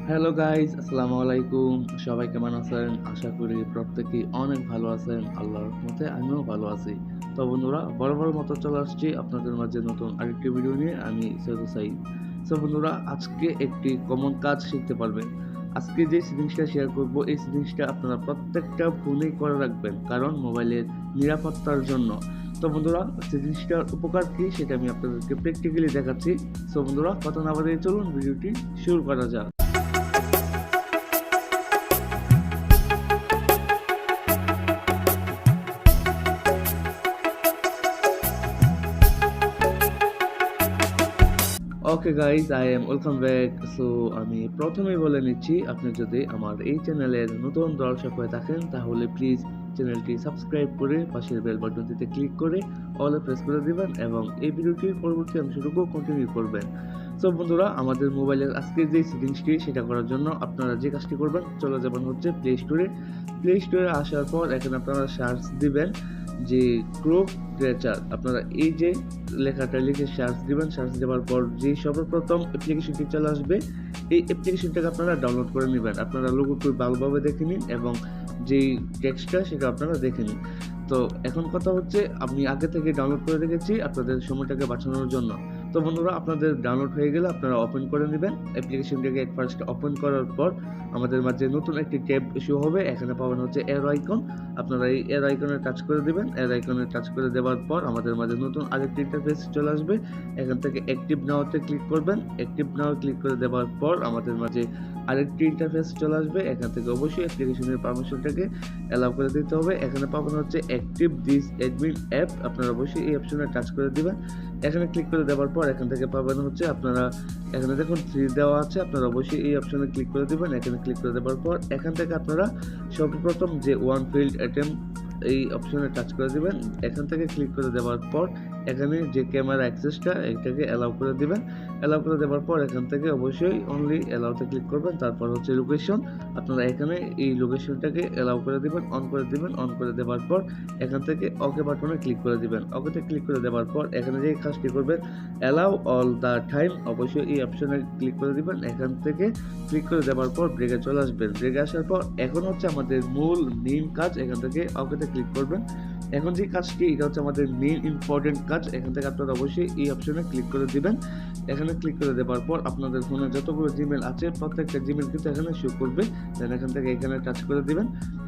Hello guys, আসসালামু আলাইকুম। সবাই কেমন আছেন? আশা করি প্রত্যেকেই অনেক ভালো আছেন। আল্লাহর রহমতে আমিও ভালো আছি। তো বন্ধুরা, বরাবর মতো চলে আসছি আপনাদের মাঝে নতুন আরেকটি ভিডিও নিয়ে। আমি সৈয়দ সাইদ। সো বন্ধুরা, আজকে একটি কমন কাজ শিখতে পারবেন। আজকে যে সেটিংসটা শেয়ার করব, এই সেটিংসটা আপনারা প্রত্যেকটা ফোনেই করে রাখবেন, কারণ মোবাইলের নিরাপত্তার জন্য। তো বন্ধুরা, সেটিংসটার উপকার কি সেটা আমি আপনাদেরকে প্র্যাকটিক্যালি দেখাচ্ছি। সো বন্ধুরা, কথা না বাড়িয়ে চলুন ভিডিওটি শুরু করা যাক। Okay guys, I am welcome back. So আমি প্রথমেই বলে নিচ্ছি, আপনি যদি আমার এই চ্যানেলের নতুন দর্শক হয়ে থাকেন তাহলে প্লিজ চ্যানেলটি সাবস্ক্রাইব করে পাশের বেল বাটনটিতে ক্লিক করে অলে প্রেস করে দিবেন এবং এই ভিডিওটির পরবর্তী অংশটুকু কন্টিনিউ করবেন। সো বন্ধুরা, আমাদের মোবাইলের আজকের যে সেটিংসটি সেটা করার জন্য আপনারা যে কাজটি করবেন, চলে যাবেন হচ্ছে প্লে স্টোরে আসার পর এখানে আপনারা সার্চ দিবেন যে ক্রোক ক্রিয়েচার। আপনারা এই যে লেখাটা লিখে সার্চ দিবেন, সার্চ দেওয়ার পর যে সর্বপ্রথম অ্যাপ্লিকেশনটি চলে আসবে, এই অ্যাপ্লিকেশনটাকে আপনারা ডাউনলোড করে নেবেন। আপনারা লোগোটি ভালোভাবে দেখে নিন এবং যেই টেক্সটটা সেটা আপনারা দেখে নিন। তো এখন কথা হচ্ছে, আমি আগে থেকে ডাউনলোড করে রেখেছি আপনাদের সময়টাকে বাঁচানোর জন্য। তো বন্ধুরা, আপনাদের ডাউনলোড হয়ে গেলে আপনারা ওপেন করে নেবেন অ্যাপ্লিকেশনটাকে। ফার্স্ট ওপেন করার পর আমাদের মাঝে নতুন একটি ট্যাব শো হবে। এখানে পাবেন হচ্ছে এরো আইকন। আপনারা এই এরো আইকনে টাচ করে দিবেন। এরো আইকনে টাচ করে দেওয়ার পর আমাদের মাঝে নতুন আরেকটি ইন্টারফেস চলে আসবে। এখান থেকে অ্যাক্টিভ নাওতে ক্লিক করবেন। অ্যাক্টিভ নাও ক্লিক করে দেওয়ার পর আমাদের মাঝে আরেকটি ইন্টারফেস চলে আসবে। এখান থেকে অবশ্যই অ্যাপ্লিকেশনের পারমিশনটাকে অ্যালাউ করে দিতে হবে। এখানে পাবেন হচ্ছে অ্যাক্টিভ দিস অ্যাডমিন অ্যাপ। আপনারা অবশ্যই এই অপশনে টাচ করে দিবেন। এখানে ক্লিক করে দেওয়ার পর এখান থেকে পাবেন হচ্ছে, আপনারা এখানে দেখুন 3 দেওয়া আছে, আপনারা অবশ্যই এই অপশনে ক্লিক করে দিবেন। এখানে ক্লিক করে দেওয়ার পর এখান থেকে আপনারা সর্বপ্রথম যে ওয়ান ফিল্ড অ্যাটেম্প এই অপশনে টাচ করে দিবেন। এখান থেকে ক্লিক করে দেওয়ার পর এখানে যে ক্যামেরা অ্যাক্সেসটা এটাকে অ্যালাউ করে দিবেন। অ্যালাউ করে দেওয়ার পর এখান থেকে অবশ্যই অনলি অ্যালাউতে ক্লিক করবেন। তারপর হচ্ছে লোকেশন, আপনারা এখানে এই লোকেশনটাকে অ্যালাউ করে দিবেন, অন করে দিবেন। অন করে দেওয়ার পর এখান থেকে ওকে বাটনে ক্লিক করে দিবেন। ওকেতে ক্লিক করে দেওয়ার পর এখানে যে কাজটি করবেন, অ্যালাউ অল দ্য টাইম, অবশ্যই এই অপশনে ক্লিক করে দিবেন। এখান থেকে ক্লিক করে দেওয়ার পর ব্রেকে চলে আসবেন। ব্রেকে আসার পর এখন হচ্ছে আমাদের মূল মেইন কাজ, এখান থেকে ওকেতে ক্লিক করবেন। এখন যে কাজটি, এটা হচ্ছে আমাদের মেইন ইম্পর্টেন্ট কাজ। এখান থেকে আপনারা অবশ্যই এই অপশনে ক্লিক করে দিবেন। এখানে ক্লিক করে দেওয়ার পর আপনাদের ফোনে যতগুলো জিমেল আছে প্রত্যেকটা জিমেল কিন্তু এখানে শো করবে। দেন এখান থেকে এখানে টাচ করে দিবেন।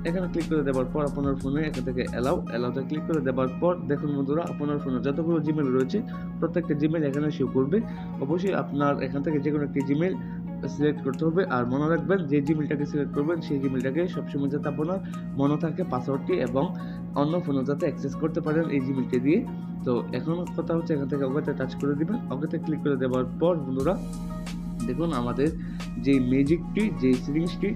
এখানে ক্লিক করে দেওয়ার পর আপনার ফোনে এখান থেকে অ্যালাউতে ক্লিক করে দেওয়ার পর দেখুন বন্ধুরা, আপনার ফোনে যতগুলো জিমেল রয়েছে প্রত্যেকটা জিমেল এখানে শো করবে। অবশ্যই আপনার এখান থেকে যে কোনো একটি জিমেল সিলেক্ট করতে হবে। আর মনে রাখবেন, যে জিমেলটাকে সিলেক্ট করবেন সেই জিমেলটাকে সবসময় যাতে আপনার মনে থাকে পাসওয়ার্ডটি, এবং অন্য ফোনে যাতে অ্যাক্সেস করতে পারেন এই জিমেলটি দিয়ে। তো এখন কথা হচ্ছে, এখান থেকে ওকেতে টাচ করে দিবেন। ওকেতে ক্লিক করে দেওয়ার পর বন্ধুরা দেখুন, আমাদের যে ম্যাজিকটি, যে সেটিংসটি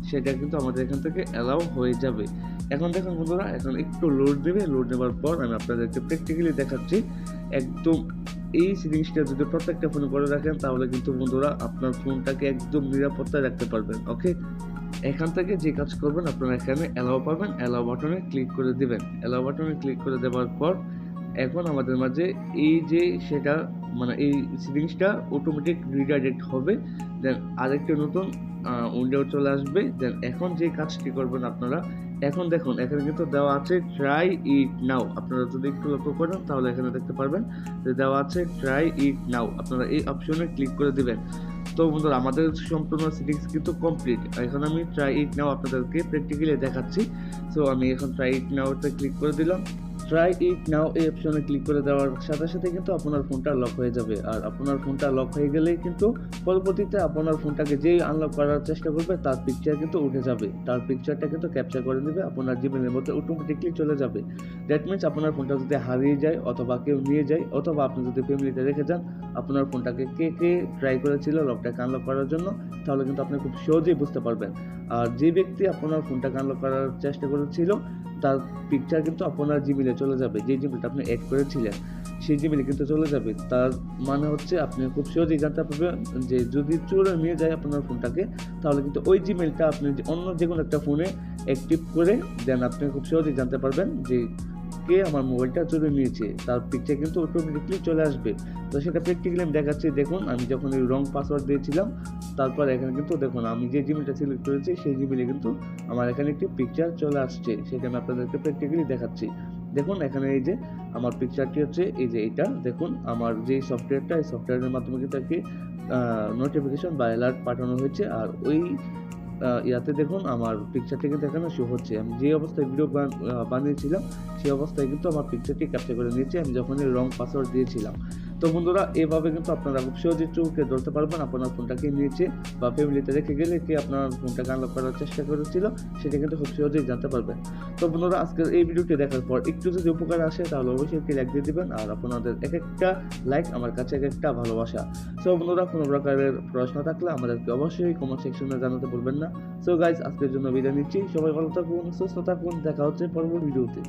সেটা কিন্তু আমাদের এখান থেকে অ্যালাউ হয়ে যাবে। এখন দেখুন বন্ধুরা, এখন একটু লোড দেবে। লোড নেওয়ার পর আমি আপনাদেরকে প্র্যাকটিক্যালি দেখাচ্ছি। একদম এই সেটিংসটা যদি প্রত্যেকটা ফোনে করে রাখেন তাহলে কিন্তু বন্ধুরা আপনার ফোনটাকে একদম নিরাপত্তায় রাখতে পারবেন। ওকে, এখান থেকে যে কাজ করবেন, আপনারা এখানে অ্যালাউ পাবেন। অ্যালাউ বাটনে ক্লিক করে দিবেন। অ্যালাউ বাটনে ক্লিক করে দেওয়ার পর এখন আমাদের মাঝে এই যে সেটা, মানে এই সেটিংসটা অটোমেটিক রিডাইরেক্ট হবে। দেন আরেকটা নতুন উইন্ডো চলে আসবে। দেন এখন যে কাজটি করবেন আপনারা, এখন দেখুন এখানে কিন্তু দেওয়া আছে ট্রাই ইট নাও। আপনারা যদি একটু লক্ষ্য করেন তাহলে এখানে দেখতে পারবেন যে দেওয়া আছে ট্রাই ইট নাও। আপনারা এই অপশনে ক্লিক করে দিবেন। তো বন্ধুরা, আমাদের সম্পূর্ণ সেটিংস কিন্তু কমপ্লিট। এখন আমি ট্রাই ইট নাও আপনাদেরকে প্র্যাকটিক্যালি দেখাচ্ছি। সো আমি এখন ট্রাই ইট নাওতে ক্লিক করে দিলাম। ট্রাই ইট নাও এই অপশনে ক্লিক করে দেওয়ার সাথে সাথে কিন্তু আপনার ফোনটা লক হয়ে যাবে। আর আপনার ফোনটা লক হয়ে গেলেই কিন্তু পরবর্তীতে আপনার ফোনটাকে যেই আনলক করার চেষ্টা করবে তার পিকচার কিন্তু উঠে যাবে। তার পিকচারটা কিন্তু ক্যাপচার করে নেবে, আপনার জিমেলের মধ্যে অটোমেটিকলি চলে যাবে। দ্যাট মিনস আপনার ফোনটা যদি হারিয়ে যায় অথবা কেউ নিয়ে যায় অথবা আপনি যদি ফ্যামিলিতে রেখে যান, আপনার ফোনটাকে কে কে ট্রাই করেছিল লকটাকে আনলক করার জন্য, তাহলে কিন্তু আপনি খুব সহজেই বুঝতে পারবেন। আর যে ব্যক্তি আপনার ফোনটাকে আনলক করার চেষ্টা করেছিল তার পিকচার কিন্তু আপনার জিমেলে চলে যাবে। যে জিমেলটা আপনি অ্যাড করেছিলেন সেই জিমেলে কিন্তু চলে যাবে। তার মানে হচ্ছে আপনি খুব সহজেই জানতে পারবেন যে যদি চোরে নিয়ে যায় আপনার ফোনটাকে, তাহলে কিন্তু ওই জিমেলটা আপনি অন্য যে কোনো একটা ফোনে অ্যাক্টিভ করে দেন আপনি খুব সহজেই জানতে পারবেন যে কে আমার মোবাইলটা চুরি নিয়েছে তার পিকচার কিন্তু অটোমেটিকলি চলে আসবে। তো সেটা প্র্যাকটিক্যালি আমি দেখাচ্ছি। দেখুন আমি যখন এই রং পাসওয়ার্ড দিয়েছিলাম, তারপর এখানে কিন্তু দেখুন আমি যে জিমেলটা সিলেক্ট করেছি সেই জিমেলে কিন্তু আমার এখানে একটি পিকচার চলে আসছে, সেটা আমি আপনাদেরকে প্র্যাকটিক্যালি দেখাচ্ছি। দেখুন এখানে এই যে আমার পিকচারটি হচ্ছে এই যে এটা, দেখুন আমার যে সফটওয়্যারটা, এই সফটওয়্যারের মাধ্যমে কিন্তু একটি নোটিফিকেশন বা অ্যালার্ট পাঠানো হয়েছে। আর ওই ইয়াতে দেখুন আমার পিকচারটি কিন্তু এখানে শো হচ্ছে। আমি যে অবস্থায় ভিডিও বানিয়েছিলাম সেই অবস্থায় কিন্তু আমার পিকচারটি ক্যাপচার করে নিয়েছে আমি যখন রং পাসওয়ার্ড দিয়েছিলাম। তো বন্ধুরা এভাবে কিন্তু আপনারা খুব সহজে চোখে ধরতে পারবেন আপনার ফোনটাকে নিয়েছে বা ফ্যামিলিতে রেখে গেলে কে আপনার ফোনটাকে আনলক করার চেষ্টা করেছিল, সেটা কিন্তু খুব সহজেই জানতে পারবেন। তো বন্ধুরা আজকের এই ভিডিওটি দেখার পর একটু যদি উপকার আসে তাহলে অবশ্যই একটি লাইক দিয়ে দিবেন, আর আপনাদের এক একটা লাইক আমার কাছে এক একটা ভালোবাসা। সো বন্ধুরা কোনো প্রকারের প্রশ্ন থাকলে আমাদেরকে অবশ্যই কমেন্ট সেকশনে জানাতে ভুলবেন না। সো গাইজ আজকের জন্য বিদায় নিচ্ছি, সবাই ভালো থাকুন, সুস্থ থাকুন, দেখা হচ্ছে পরবর্তী ভিডিওতে।